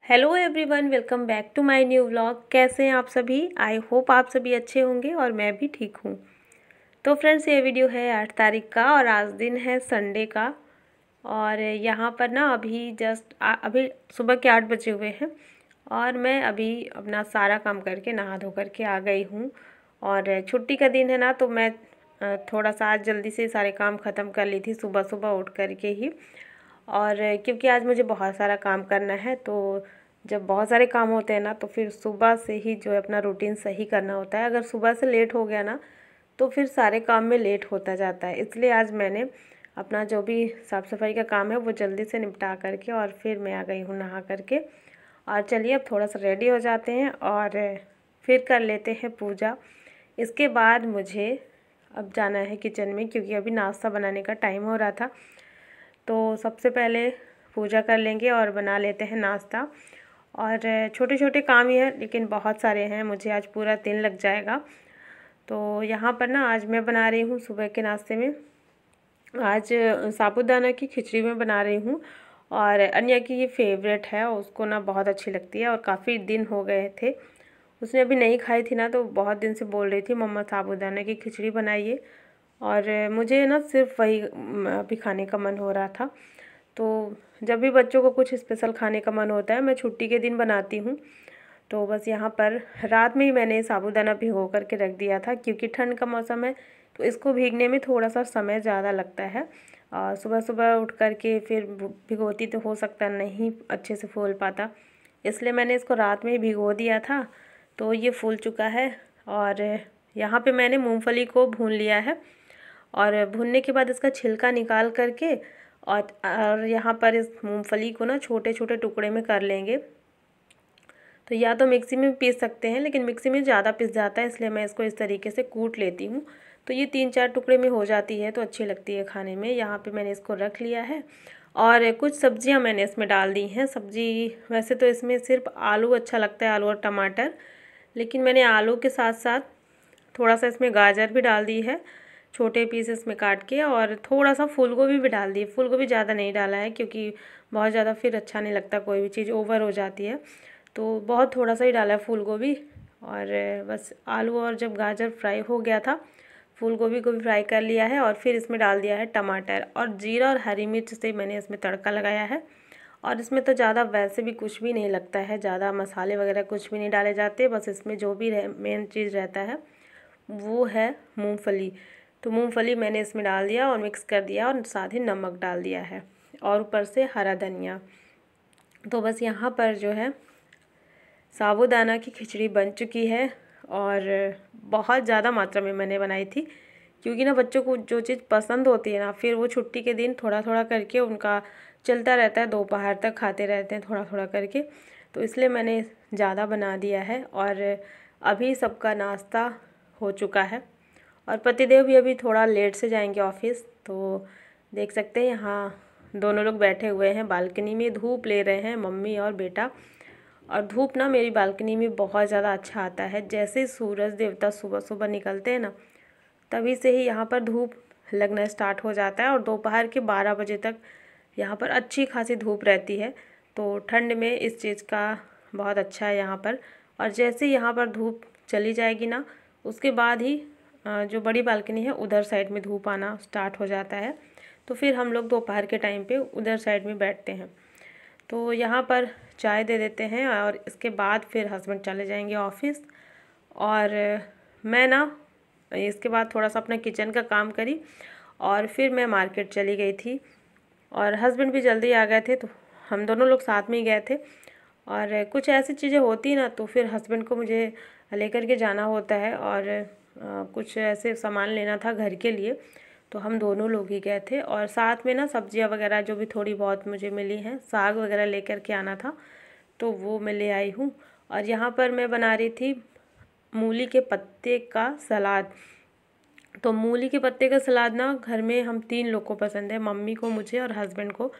Hello everyone, welcome back to my new vlog. कैसे हैं आप सभी? आई होप आप सभी अच्छे होंगे और मैं भी ठीक हूँ। तो फ्रेंड्स, ये वीडियो है 8 तारीख का और आज दिन है संडे का। और यहाँ पर ना अभी सुबह के 8 बजे हुए हैं और मैं अभी अपना सारा काम करके नहा धो करके आ गई हूँ। और छुट्टी का दिन है ना, तो मैं थोड़ा सा आज जल्दी से सारे काम ख़त्म कर ली थी सुबह सुबह उठ करके ही। और क्योंकि आज मुझे बहुत सारा काम करना है, तो जब बहुत सारे काम होते हैं ना, तो फिर सुबह से ही जो है अपना रूटीन सही करना होता है। अगर सुबह से लेट हो गया ना, तो फिर सारे काम में लेट होता जाता है। इसलिए आज मैंने अपना जो भी साफ़ सफाई का काम है वो जल्दी से निपटा करके और फिर मैं आ गई हूँ नहा करके। और चलिए अब थोड़ा सा रेडी हो जाते हैं और फिर कर लेते हैं पूजा। इसके बाद मुझे अब जाना है किचन में, क्योंकि अभी नाश्ता बनाने का टाइम हो रहा था। तो सबसे पहले पूजा कर लेंगे और बना लेते हैं नाश्ता। और छोटे छोटे काम ही हैं, लेकिन बहुत सारे हैं, मुझे आज पूरा दिन लग जाएगा। तो यहाँ पर ना आज मैं बना रही हूँ सुबह के नाश्ते में, आज साबूदाना की खिचड़ी में बना रही हूँ। और अन्य की ये फेवरेट है, उसको ना बहुत अच्छी लगती है और काफ़ी दिन हो गए थे उसने अभी नहीं खाई थी ना, तो बहुत दिन से बोल रही थी मम्मा साबूदाना की खिचड़ी बनाइए। और मुझे ना सिर्फ वही अभी खाने का मन हो रहा था। तो जब भी बच्चों को कुछ स्पेशल खाने का मन होता है, मैं छुट्टी के दिन बनाती हूँ। तो बस यहाँ पर रात में ही मैंने साबूदाना भिगो करके रख दिया था, क्योंकि ठंड का मौसम है तो इसको भीगने में थोड़ा सा समय ज़्यादा लगता है। और सुबह सुबह उठ करके फिर भिगोती तो हो सकता नहीं अच्छे से फूल पाता, इसलिए मैंने इसको रात में ही भिगो दिया था। तो ये फूल चुका है। और यहाँ पे मैंने मूंगफली को भून लिया है और भूनने के बाद इसका छिलका निकाल करके और यहाँ पर इस मूंगफली को ना छोटे छोटे टुकड़े में कर लेंगे। तो या तो मिक्सी में पीस सकते हैं, लेकिन मिक्सी में ज़्यादा पिस जाता है, इसलिए मैं इसको इस तरीके से कूट लेती हूँ। तो ये 3-4 टुकड़े में हो जाती है, तो अच्छी लगती है खाने में। यहाँ पे मैंने इसको रख लिया है और कुछ सब्जियाँ मैंने इसमें डाल दी हैं। सब्जी वैसे तो इसमें सिर्फ आलू अच्छा लगता है, आलू और टमाटर, लेकिन मैंने आलू के साथ साथ थोड़ा सा इसमें गाजर भी डाल दी है छोटे पीसेस में काट के, और थोड़ा सा फूल गोभी भी डाल दी है। फूल गोभी ज़्यादा नहीं डाला है, क्योंकि बहुत ज़्यादा फिर अच्छा नहीं लगता, कोई भी चीज़ ओवर हो जाती है। तो बहुत थोड़ा सा ही डाला है फूल गोभी। और बस आलू और जब गाजर फ्राई हो गया था, फूल गोभी को भी फ्राई कर लिया है और फिर इसमें डाल दिया है टमाटर और जीरा और हरी मिर्च से मैंने इसमें तड़का लगाया है। और इसमें तो ज़्यादा वैसे भी कुछ भी नहीं लगता है, ज़्यादा मसाले वगैरह कुछ भी नहीं डाले जाते। बस इसमें जो भी मेन चीज़ रहता है वो है मूंगफली। तो मूंगफली मैंने इसमें डाल दिया और मिक्स कर दिया और साथ ही नमक डाल दिया है और ऊपर से हरा धनिया। तो बस यहाँ पर जो है साबूदाना की खिचड़ी बन चुकी है। और बहुत ज़्यादा मात्रा में मैंने बनाई थी, क्योंकि ना बच्चों को जो चीज़ पसंद होती है ना, फिर वो छुट्टी के दिन थोड़ा थोड़ा करके उनका चलता रहता है, दोपहर तक खाते रहते हैं थोड़ा थोड़ा करके। तो इसलिए मैंने ज़्यादा बना दिया है। और अभी सबका नाश्ता हो चुका है और पतिदेव भी अभी थोड़ा लेट से जाएंगे ऑफिस। तो देख सकते हैं यहाँ दोनों लोग बैठे हुए हैं बालकनी में, धूप ले रहे हैं, मम्मी और बेटा। और धूप ना मेरी बालकनी में बहुत ज़्यादा अच्छा आता है। जैसे सूरज देवता सुबह सुबह निकलते हैं ना, तभी से ही यहाँ पर धूप लगना स्टार्ट हो जाता है और दोपहर के 12 बजे तक यहाँ पर अच्छी खासी धूप रहती है। तो ठंड में इस चीज़ का बहुत अच्छा है यहाँ पर। और जैसे यहाँ पर धूप चली जाएगी ना, उसके बाद ही जो बड़ी बालकनी है उधर साइड में धूप आना स्टार्ट हो जाता है। तो फिर हम लोग दोपहर के टाइम पे उधर साइड में बैठते हैं। तो यहाँ पर चाय दे देते हैं और इसके बाद फिर हस्बैंड चले जाएंगे ऑफिस। और मैं ना इसके बाद थोड़ा सा अपना किचन का काम करी और फिर मैं मार्केट चली गई थी। और हस्बैंड भी जल्दी आ गए थे, तो हम दोनों लोग साथ में ही गए थे। और कुछ ऐसी चीज़ें होती ना, तो फिर हस्बैंड को मुझे लेकर के जाना होता है और कुछ ऐसे सामान लेना था घर के लिए, तो हम दोनों लोग ही गए थे। और साथ में ना सब्जियां वगैरह जो भी थोड़ी बहुत मुझे मिली हैं, साग वगैरह लेकर के आना था, तो वो मैं ले आई हूँ। और यहाँ पर मैं बना रही थी मूली के पत्ते का सलाद। तो मूली के पत्ते का सलाद ना घर में हम 3 लोग को पसंद है, मम्मी को, मुझे और हस्बैंड को।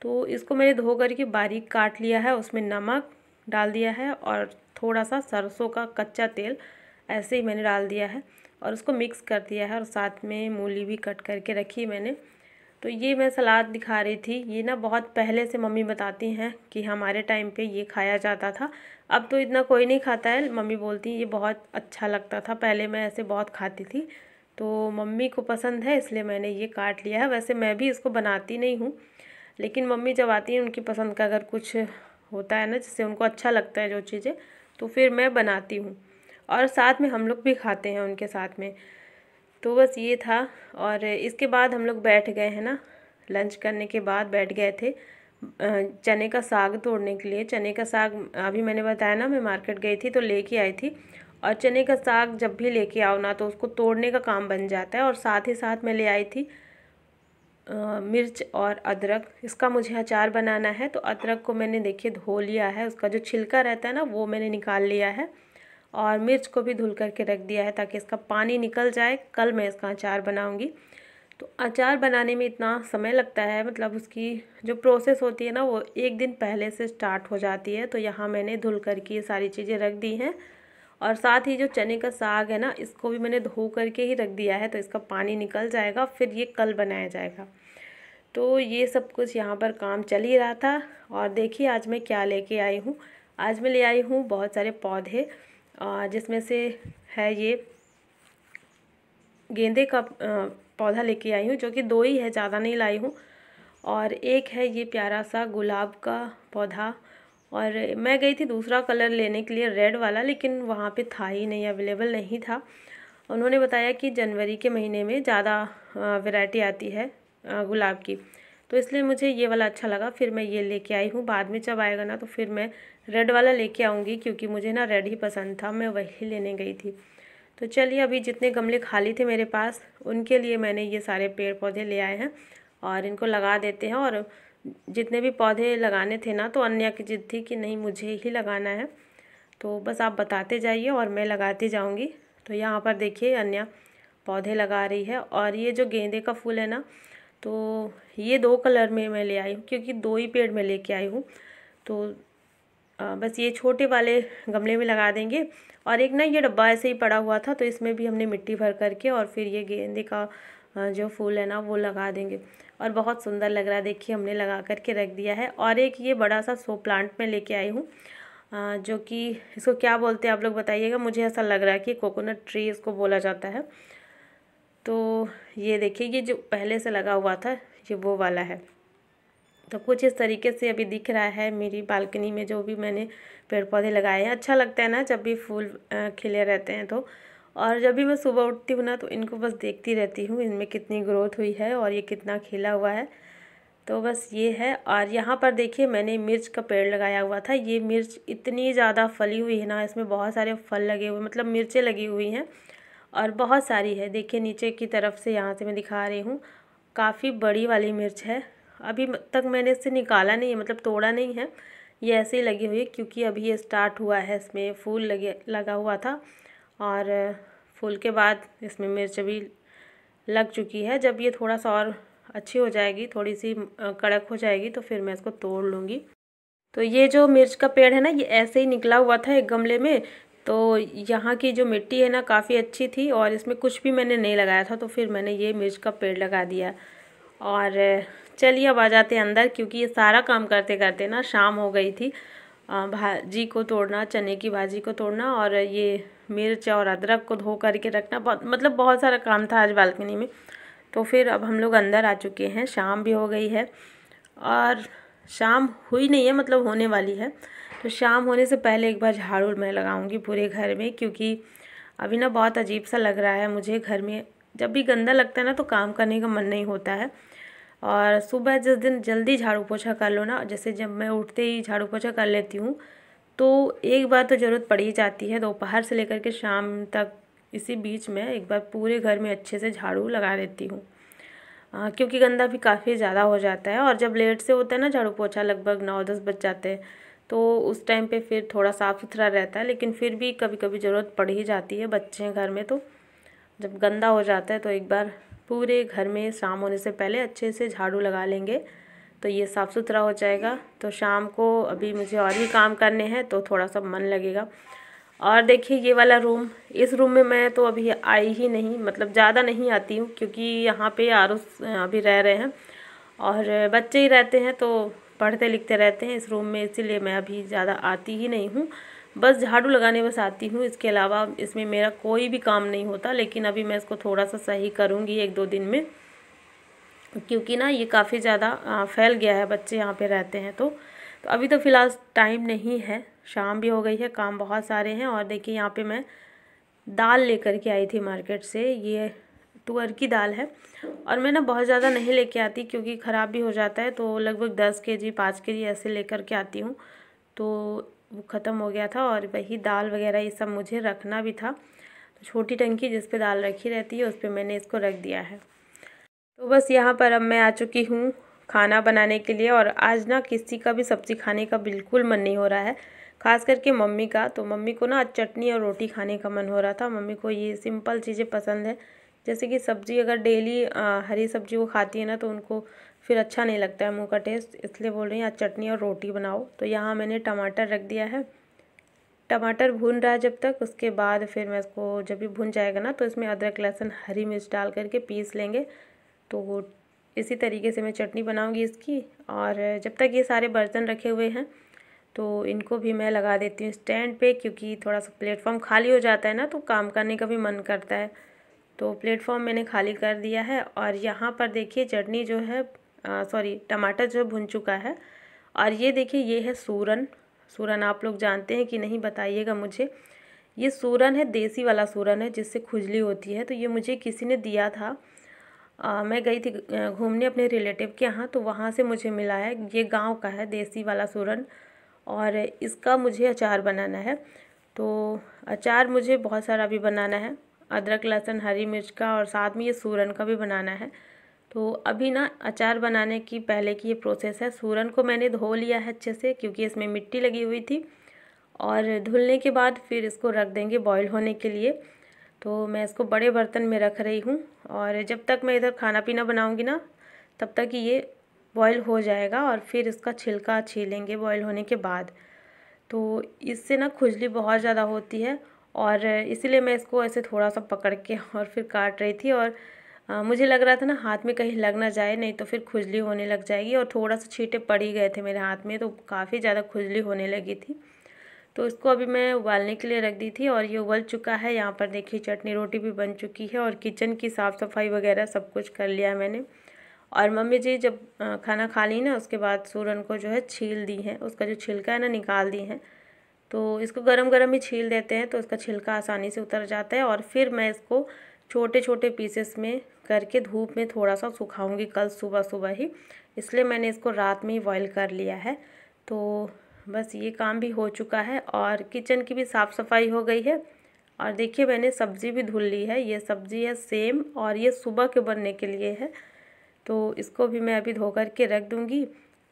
तो इसको मैंने धो करके बारीक काट लिया है, उसमें नमक डाल दिया है और थोड़ा सा सरसों का कच्चा तेल ऐसे ही मैंने डाल दिया है और उसको मिक्स कर दिया है। और साथ में मूली भी कट करके रखी मैंने। तो ये मैं सलाद दिखा रही थी। ये ना बहुत पहले से मम्मी बताती हैं कि हमारे टाइम पे ये खाया जाता था। अब तो इतना कोई नहीं खाता है। मम्मी बोलती हैं ये बहुत अच्छा लगता था, पहले मैं ऐसे बहुत खाती थी। तो मम्मी को पसंद है इसलिए मैंने ये काट लिया है। वैसे मैं भी इसको बनाती नहीं हूँ, लेकिन मम्मी जब आती है उनकी पसंद का अगर कुछ होता है ना जिससे उनको अच्छा लगता है जो चीज़ें, तो फिर मैं बनाती हूँ और साथ में हम लोग भी खाते हैं उनके साथ में। तो बस ये था। और इसके बाद हम लोग बैठ गए हैं ना, लंच करने के बाद बैठ गए थे चने का साग तोड़ने के लिए। चने का साग अभी मैंने बताया ना मैं मार्केट गई थी तो लेके आई थी। और चने का साग जब भी लेके आओ ना तो उसको तोड़ने का काम बन जाता है। और साथ ही साथ मैं ले आई थी मिर्च और अदरक। इसका मुझे अचार बनाना है। तो अदरक को मैंने देखिए धो लिया है, उसका जो छिलका रहता है ना वो मैंने निकाल लिया है। और मिर्च को भी धुल करके रख दिया है ताकि इसका पानी निकल जाए। कल मैं इसका अचार बनाऊंगी। तो अचार बनाने में इतना समय लगता है, मतलब उसकी जो प्रोसेस होती है ना वो एक दिन पहले से स्टार्ट हो जाती है। तो यहाँ मैंने धुल करके ये सारी चीज़ें रख दी हैं। और साथ ही जो चने का साग है ना इसको भी मैंने धो करके ही रख दिया है, तो इसका पानी निकल जाएगा, फिर ये कल बनाया जाएगा। तो ये सब कुछ यहाँ पर काम चल ही रहा था। और देखिए आज मैं क्या लेके आई हूँ। आज मैं ले आई हूँ बहुत सारे पौधे, जिसमें से है ये गेंदे का पौधा लेके आई हूँ, जो कि 2 ही है, ज़्यादा नहीं लाई हूँ। और एक है ये प्यारा सा गुलाब का पौधा। और मैं गई थी दूसरा कलर लेने के लिए, रेड वाला, लेकिन वहाँ पे था ही नहीं, अवेलेबल नहीं था। उन्होंने बताया कि जनवरी के महीने में ज़्यादा वैरायटी आती है गुलाब की, तो इसलिए मुझे ये वाला अच्छा लगा। फिर मैं ये लेके आई हूँ। बाद में जब आएगा ना तो फिर मैं रेड वाला लेके आऊँगी, क्योंकि मुझे ना रेड ही पसंद था, मैं वही लेने गई थी। तो चलिए अभी जितने गमले खाली थे मेरे पास उनके लिए मैंने ये सारे पेड़ पौधे ले आए हैं और इनको लगा देते हैं। और जितने भी पौधे लगाने थे ना तो अन्य की जिद थी कि नहीं मुझे ही लगाना है, तो बस आप बताते जाइए और मैं लगाती जाऊंगी। तो यहाँ पर देखिए अन्य पौधे लगा रही है। और ये जो गेंदे का फूल है ना तो ये 2 कलर में मैं ले आई हूँ, क्योंकि 2 ही पेड़ में लेके आई हूँ। तो बस ये छोटे वाले गमले में लगा देंगे। और एक ना ये डब्बा ऐसे ही पड़ा हुआ था तो इसमें भी हमने मिट्टी भर करके और फिर ये गेंदे का जो फूल है ना वो लगा देंगे। और बहुत सुंदर लग रहा है, देखिए हमने लगा करके रख दिया है। और एक ये बड़ा सा शो प्लांट में लेके आई हूँ, जो कि इसको क्या बोलते हैं आप लोग बताइएगा। मुझे ऐसा लग रहा है कि कोकोनट ट्री इसको बोला जाता है। तो ये देखिए ये जो पहले से लगा हुआ था ये वो वाला है। तो कुछ इस तरीके से अभी दिख रहा है मेरी बालकनी में जो भी मैंने पेड़ पौधे लगाए हैं। अच्छा लगता है ना जब भी फूल खिले रहते हैं तो। और जब भी मैं सुबह उठती हूँ ना तो इनको बस देखती रहती हूँ इनमें कितनी ग्रोथ हुई है और ये कितना खिला हुआ है। तो बस ये है। और यहाँ पर देखिए मैंने मिर्च का पेड़ लगाया हुआ था। ये मिर्च इतनी ज़्यादा फली हुई है ना, इसमें बहुत सारे फल लगे हुए, मतलब मिर्चें लगी हुई हैं और बहुत सारी है। देखिए नीचे की तरफ से, यहाँ से मैं दिखा रही हूँ, काफ़ी बड़ी वाली मिर्च है। अभी तक मैंने इससे निकाला नहीं है, मतलब तोड़ा नहीं है, ये ऐसे ही लगी हुई है, क्योंकि अभी ये स्टार्ट हुआ है, इसमें फूल लगा हुआ था। और फूल के बाद इसमें मिर्च भी लग चुकी है। जब ये थोड़ा सा और अच्छी हो जाएगी, थोड़ी सी कड़क हो जाएगी, तो फिर मैं इसको तोड़ लूँगी। तो ये जो मिर्च का पेड़ है ना ये ऐसे ही निकला हुआ था एक गमले में। तो यहाँ की जो मिट्टी है ना काफ़ी अच्छी थी और इसमें कुछ भी मैंने नहीं लगाया था, तो फिर मैंने ये मिर्च का पेड़ लगा दिया। और चलिए अब आ जाते हैं अंदर, क्योंकि ये सारा काम करते करते ना शाम हो गई थी। भाजी को तोड़ना, चने की भाजी को तोड़ना और ये मिर्च और अदरक को धो करके रखना, बहुत सारा काम था आज बालकनी में। तो फिर अब हम लोग अंदर आ चुके हैं, शाम भी हो गई है। और शाम हुई नहीं है, मतलब होने वाली है। तो शाम होने से पहले एक बार झाड़ू मैं लगाऊंगी पूरे घर में, क्योंकि अभी ना बहुत अजीब सा लग रहा है मुझे घर में। जब भी गंदा लगता है ना तो काम करने का मन नहीं होता है। और सुबह जिस दिन जल्दी झाड़ू पोछा कर लो ना, जैसे जब मैं उठते ही झाड़ू पोछा कर लेती हूँ, तो एक बार तो ज़रूरत पड़ ही जाती है, दोपहर से लेकर के शाम तक इसी बीच में एक बार पूरे घर में अच्छे से झाड़ू लगा देती हूँ। क्योंकि गंदा भी काफ़ी ज़्यादा हो जाता है। और जब लेट से होता है ना झाड़ू पोछा, लगभग 9-10 बज जाते हैं, तो उस टाइम पे फिर थोड़ा साफ़ सुथरा रहता है। लेकिन फिर भी कभी कभी ज़रूरत पड़ ही जाती है, बच्चे हैं घर में, तो जब गंदा हो जाता है तो एक बार पूरे घर में शाम होने से पहले अच्छे से झाड़ू लगा लेंगे तो ये साफ़ सुथरा हो जाएगा। तो शाम को अभी मुझे और भी काम करने हैं तो थोड़ा सा मन लगेगा। और देखिए ये वाला रूम, इस रूम में मैं तो अभी आई ही नहीं, मतलब ज़्यादा नहीं आती हूँ, क्योंकि यहाँ पे आरुष अभी रह रहे हैं और बच्चे ही रहते हैं तो पढ़ते लिखते रहते हैं इस रूम में, इसीलिए मैं अभी ज़्यादा आती ही नहीं हूँ। बस झाड़ू लगाने बस आती हूँ, इसके अलावा इसमें मेरा कोई भी काम नहीं होता। लेकिन अभी मैं इसको थोड़ा सा सही करूँगी 1-2 दिन में, क्योंकि ना ये काफ़ी ज़्यादा फैल गया है, बच्चे यहाँ पे रहते हैं तो अभी तो फ़िलहाल टाइम नहीं है, शाम भी हो गई है, काम बहुत सारे हैं। और देखिए यहाँ पे मैं दाल लेकर के आई थी मार्केट से, ये तुअर की दाल है। और मैं ना बहुत ज़्यादा नहीं लेके आती क्योंकि ख़राब भी हो जाता है, तो लगभग 10 केजी 5 केजी ऐसे लेकर के आती हूँ। तो वो ख़त्म हो गया था और वही दाल वगैरह ये सब मुझे रखना भी था, तो छोटी टंकी जिस पे दाल रखी रहती है उस पर मैंने इसको रख दिया है। तो बस यहाँ पर अब मैं आ चुकी हूँ खाना बनाने के लिए। और आज ना किसी का भी सब्ज़ी खाने का बिल्कुल मन नहीं हो रहा है, ख़ास करके मम्मी का। तो मम्मी को ना आज चटनी और रोटी खाने का मन हो रहा था। मम्मी को ये सिंपल चीज़ें पसंद है, जैसे कि सब्ज़ी अगर डेली हरी सब्ज़ी वो खाती है ना तो उनको फिर अच्छा नहीं लगता है मुँह का टेस्ट, इसलिए बोल रही हैं आज चटनी और रोटी बनाओ। तो यहाँ मैंने टमाटर रख दिया है, टमाटर भून रहा है जब तक, उसके बाद फिर मैं इसको जब भी भून जाएगा ना तो इसमें अदरक लहसुन हरी मिर्च डाल करके पीस लेंगे। तो इसी तरीके से मैं चटनी बनाऊंगी इसकी। और जब तक ये सारे बर्तन रखे हुए हैं तो इनको भी मैं लगा देती हूँ स्टैंड पे, क्योंकि थोड़ा सा प्लेटफॉर्म खाली हो जाता है ना तो काम करने का भी मन करता है। तो प्लेटफॉर्म मैंने खाली कर दिया है। और यहाँ पर देखिए चटनी जो है टमाटर जो भुन चुका है। और ये देखिए ये है सूरन। सूरन आप लोग जानते हैं कि नहीं बताइएगा मुझे। ये सूरन है, देसी वाला सूरन है जिससे खुजली होती है। तो ये मुझे किसी ने दिया था, मैं गई थी घूमने अपने रिलेटिव के यहाँ, तो वहाँ से मुझे मिला है। ये गांव का है देसी वाला सूरन, और इसका मुझे अचार बनाना है। तो अचार मुझे बहुत सारा भी बनाना है, अदरक लहसुन हरी मिर्च का, और साथ में ये सूरन का भी बनाना है। तो अभी ना अचार बनाने की पहले की ये प्रोसेस है। सूरन को मैंने धो लिया है अच्छे से, क्योंकि इसमें मिट्टी लगी हुई थी। और धुलने के बाद फिर इसको रख देंगे बॉईल होने के लिए। तो मैं इसको बड़े बर्तन में रख रही हूँ, और जब तक मैं इधर खाना पीना बनाऊँगी ना तब तक ये बॉईल हो जाएगा। और फिर इसका छिलका छीलेंगे बॉईल होने के बाद। तो इससे ना खुजली बहुत ज़्यादा होती है, और इसीलिए मैं इसको ऐसे थोड़ा सा पकड़ के और फिर काट रही थी। और मुझे लग रहा था ना हाथ में कहीं लग ना जाए, नहीं तो फिर खुजली होने लग जाएगी। और थोड़ा सा छींटे पड़ ही गए थे मेरे हाथ में, तो काफ़ी ज़्यादा खुजली होने लगी थी। तो इसको अभी मैं उबालने के लिए रख दी थी, और ये उबल चुका है। यहाँ पर देखिए चटनी रोटी भी बन चुकी है, और किचन की साफ़ सफाई वगैरह सब कुछ कर लिया है मैंने। और मम्मी जी जब खाना खा ली ना उसके बाद सूरन को जो है छील दी है, उसका जो छिलका है ना निकाल दी है। तो इसको गरम गरम ही छील देते हैं तो इसका छिलका आसानी से उतर जाता है। और फिर मैं इसको छोटे छोटे पीसेस में करके धूप में थोड़ा सा सुखाऊंगी कल सुबह सुबह ही, इसलिए मैंने इसको रात में ही बॉईल कर लिया है। तो बस ये काम भी हो चुका है, और किचन की भी साफ़ सफाई हो गई है। और देखिए मैंने सब्ज़ी भी धुल ली है, ये सब्ज़ी है सेम, और ये सुबह के बनने के लिए है। तो इसको भी मैं अभी धो कर के रख दूँगी।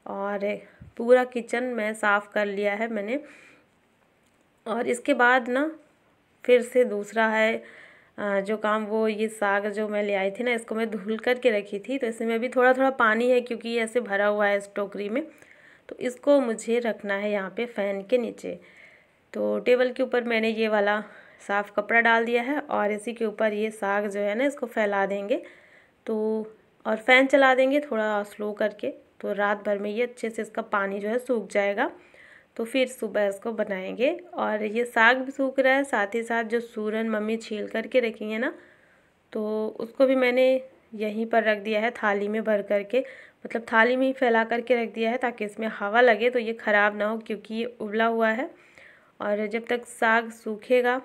और पूरा किचन मैं साफ़ कर लिया है मैंने। और इसके बाद ना फिर से दूसरा है जो काम, वो ये साग जो मैं ले आई थी ना इसको मैं धुल कर के रखी थी। तो इसमें भी थोड़ा थोड़ा पानी है क्योंकि ये ऐसे भरा हुआ है इस टोकरी में। तो इसको मुझे रखना है यहाँ पे फ़ैन के नीचे। तो टेबल के ऊपर मैंने ये वाला साफ़ कपड़ा डाल दिया है, और इसी के ऊपर ये साग जो है ना इसको फैला देंगे। तो और फ़ैन चला देंगे थोड़ा स्लो करके, तो रात भर में ये अच्छे से इसका पानी जो है सूख जाएगा। तो फिर सुबह इसको बनाएंगे। और ये साग भी सूख रहा है, साथ ही साथ जो सूरन मम्मी छील करके रखी है ना तो उसको भी मैंने यहीं पर रख दिया है थाली में भर करके, मतलब थाली में ही फैला करके रख दिया है ताकि इसमें हवा लगे तो ये ख़राब ना हो, क्योंकि ये उबला हुआ है। और जब तक साग सूखेगा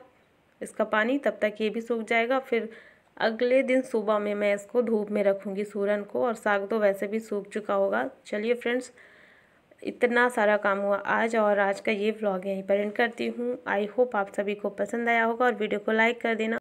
इसका पानी तब तक ये भी सूख जाएगा। फिर अगले दिन सुबह में मैं इसको धूप में रखूँगी सूरन को, और साग तो वैसे भी सूख चुका होगा। चलिए फ्रेंड्स, इतना सारा काम हुआ आज, और आज का ये व्लॉग यहीं पर एंड करती हूँ। आई होप आप सभी को पसंद आया होगा, और वीडियो को लाइक कर देना।